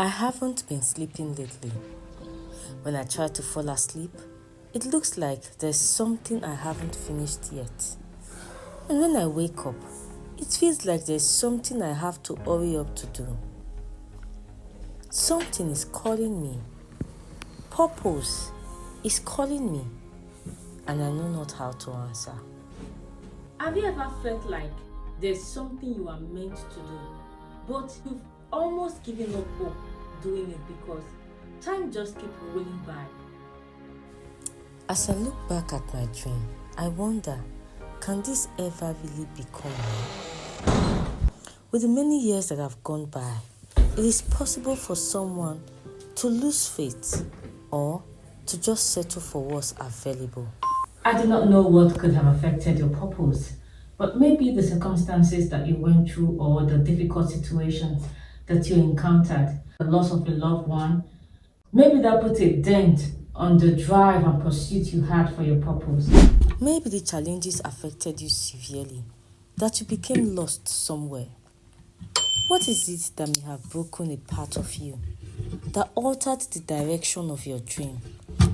I haven't been sleeping lately. When I try to fall asleep, it looks like there's something I haven't finished yet. And when I wake up, it feels like there's something I have to hurry up to do. Something is calling me. Purpose is calling me, and I know not how to answer. Have you ever felt like there's something you are meant to do, but you've almost given up hope doing it because time just keeps rolling by? As I look back at my dream, I wonder, can this ever really become me? With the many years that have gone by, it is possible for someone to lose faith or to just settle for what's available. I do not know what could have affected your purpose, but maybe the circumstances that you went through or the difficult situations that you encountered, the loss of a loved one, maybe that put a dent on the drive and pursuit you had for your purpose. Maybe the challenges affected you severely, that you became lost somewhere. What is it that may have broken a part of you, that altered the direction of your dream,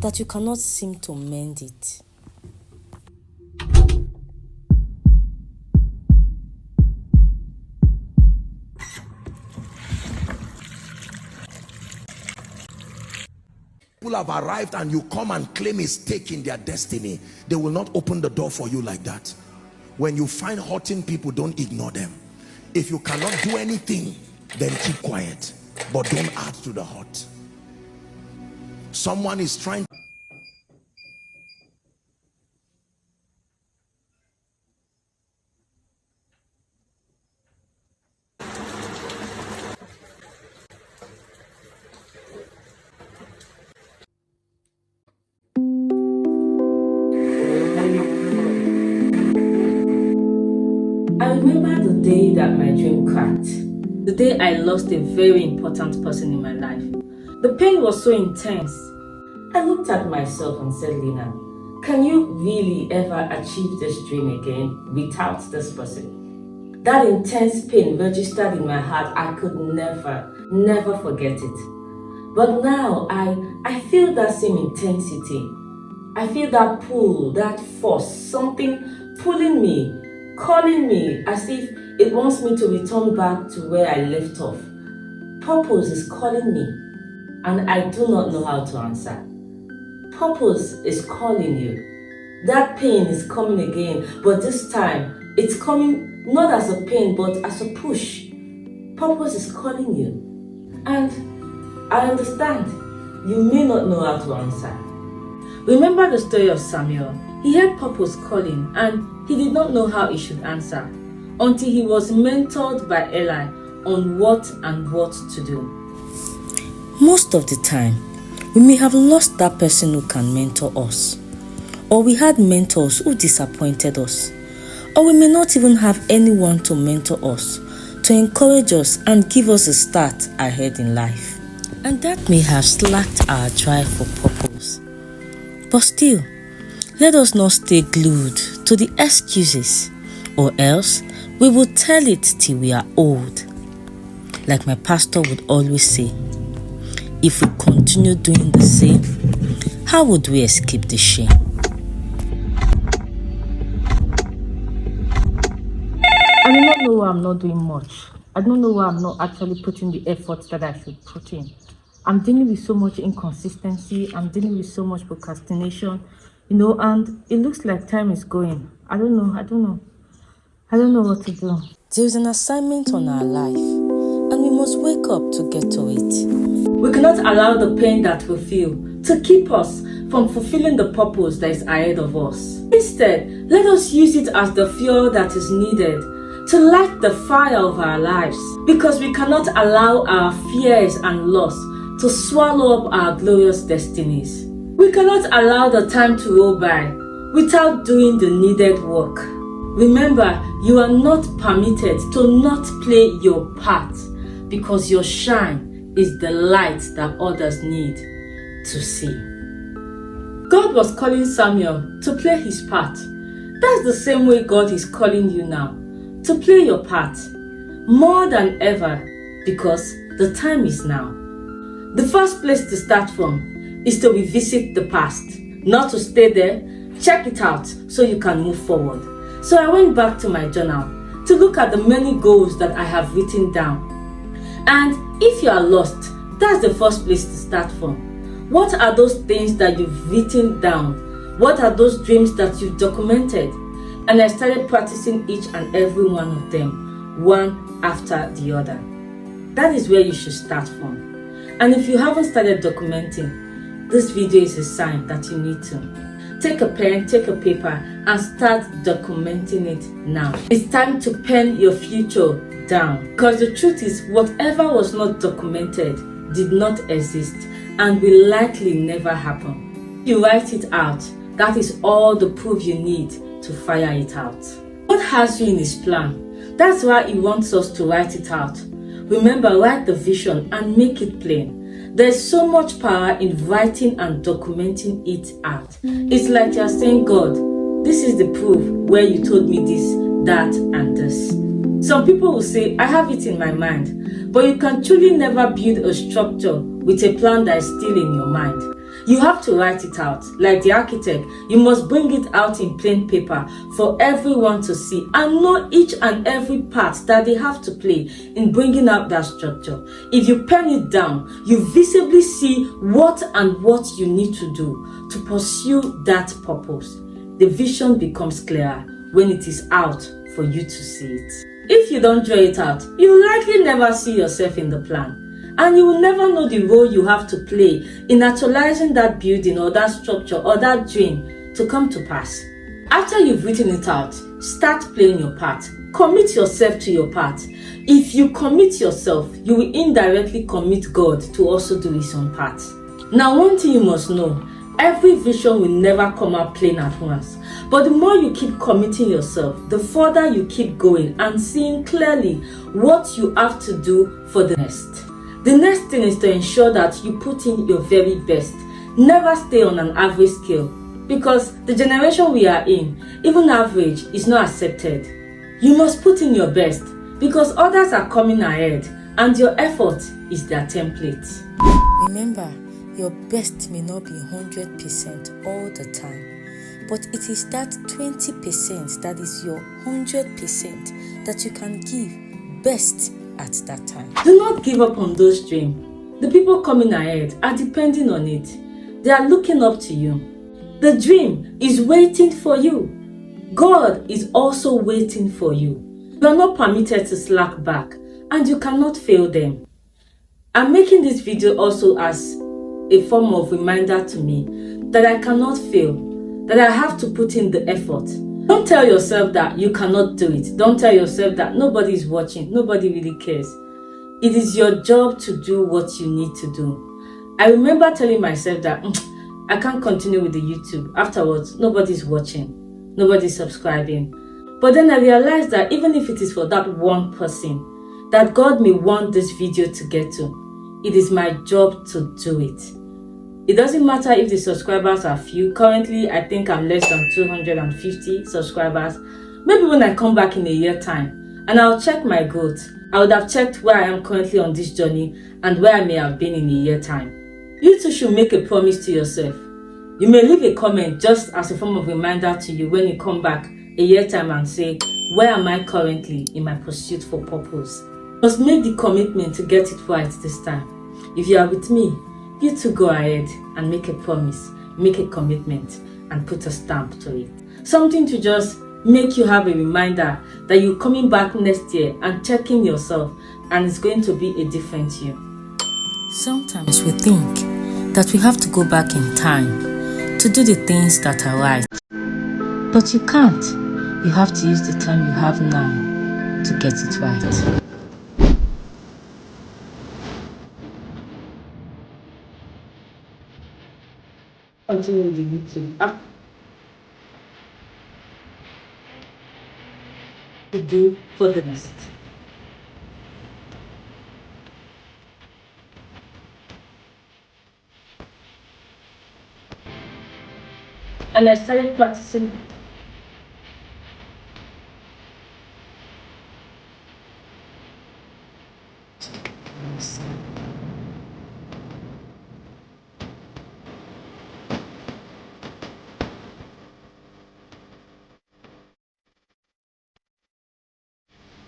that you cannot seem to mend it? People have arrived and you come and claim a stake in their destiny. They will not open the door for you like that. When you find hurting people, don't ignore them. If you cannot do anything, then keep quiet, but don't add to the hurt. Someone is trying. I remember the day that my dream cracked. The day I lost a very important person in my life. The pain was so intense. I looked at myself and said, Lina, can you really ever achieve this dream again without this person? That intense pain registered in my heart. I could never forget it. But now I feel that same intensity. I feel that pull, that force, something pulling me, calling me as if it wants me to return back to where I left off. Purpose is calling me, and I do not know how to answer. Purpose is calling you. That pain is coming again, but this time it's coming not as a pain but as a push. Purpose is calling you, and I understand you may not know how to answer. Remember the story of Samuel. He heard purpose calling and he did not know how he should answer until he was mentored by Eli on what and what to do. Most of the time, we may have lost that person who can mentor us, or we had mentors who disappointed us, or we may not even have anyone to mentor us, to encourage us and give us a start ahead in life. And that may have slacked our drive for purpose. But still, let us not stay glued to the excuses, or else we will tell it till we are old. Like my pastor would always say, if we continue doing the same, how would we escape the shame? I do not know why I'm not doing much. I don't know why I'm not actually putting the effort that I should put in. I'm dealing with so much inconsistency. I'm dealing with so much procrastination, and it looks like time is going. I don't know what to do. There is an assignment on our life, and we must wake up to get to it. We cannot allow the pain that we feel to keep us from fulfilling the purpose that is ahead of us. Instead, let us use it as the fuel that is needed to light the fire of our lives, because we cannot allow our fears and loss to swallow up our glorious destinies. We cannot allow the time to roll by without doing the needed work. Remember, you are not permitted to not play your part, because your shine is the light that others need to see. God was calling Samuel to play his part. That's the same way God is calling you now, to play your part more than ever, because the time is now. The first place to start from is to revisit the past, not to stay there. Check it out so you can move forward. So I went back to my journal to look at the many goals that I have written down. And if you are lost, that's the first place to start from. What are those things that you've written down? What are those dreams that you've documented? And I started practicing each and every one of them, one after the other. That is where you should start from. And if you haven't started documenting, this video is a sign that you need to. Take a pen, take a paper, and start documenting it now. It's time to pen your future down. Because the truth is, whatever was not documented did not exist and will likely never happen. You write it out. That is all the proof you need to fire it out. God has you in His plan. That's why He wants us to write it out. Remember, write the vision and make it plain. There's so much power in writing and documenting it out. It's like you're saying, God, this is the proof where you told me this, that, and this. Some people will say, I have it in my mind, but you can truly never build a structure with a plan that is still in your mind. You have to write it out. Like the architect, you must bring it out in plain paper for everyone to see and know each and every part that they have to play in bringing out that structure. If you pen it down, you visibly see what you need to do to pursue that purpose. The vision becomes clearer when it is out for you to see it. If you don't draw it out, you will likely never see yourself in the plan. And you will never know the role you have to play in actualizing that building or that structure or that dream to come to pass. After you've written it out, start playing your part. Commit yourself to your part. If you commit yourself, you will indirectly commit God to also do His own part. Now, one thing you must know, every vision will never come out plain at once. But the more you keep committing yourself, the further you keep going and seeing clearly what you have to do for the next. The next thing is to ensure that you put in your very best. Never stay on an average scale, because the generation we are in, even average is not accepted. You must put in your best, because others are coming ahead and your effort is their template. Remember, your best may not be 100% all the time, but it is that 20% that is your 100% that you can give best at that time. Do not give up on those dreams. The people coming ahead are depending on it. They are looking up to you. The dream is waiting for you. God is also waiting for you. You are not permitted to slack back, and you cannot fail them. I'm making this video also as a form of reminder to me that I cannot fail, that I have to put in the effort. Don't tell yourself that you cannot do it. Don't tell yourself that nobody is watching, nobody really cares. It is your job to do what you need to do. I remember telling myself that I can't continue with the YouTube. Afterwards, nobody's watching, nobody's subscribing. But then I realized that even if it is for that one person that God may want this video to get to, it is my job to do it. It doesn't matter if the subscribers are few. Currently, I think I'm less than 250 subscribers. Maybe when I come back in a year time and I'll check my growth, I would have checked where I am currently on this journey and where I may have been in a year time. You too should make a promise to yourself. You may leave a comment just as a form of reminder to you when you come back a year time and say, where am I currently in my pursuit for purpose? You must make the commitment to get it right this time. If you are with me, you too go ahead and make a promise, make a commitment, and put a stamp to it. Something to just make you have a reminder that you're coming back next year and checking yourself, and it's going to be a different you. Sometimes we think that we have to go back in time to do the things that are right. But you can't. You have to use the time you have now to get it right. Continue with the YouTube. To do for the next. And I started practicing.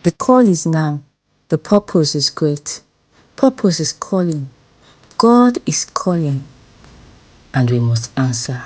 The call is now. The purpose is great. Purpose is calling. God is calling, and we must answer.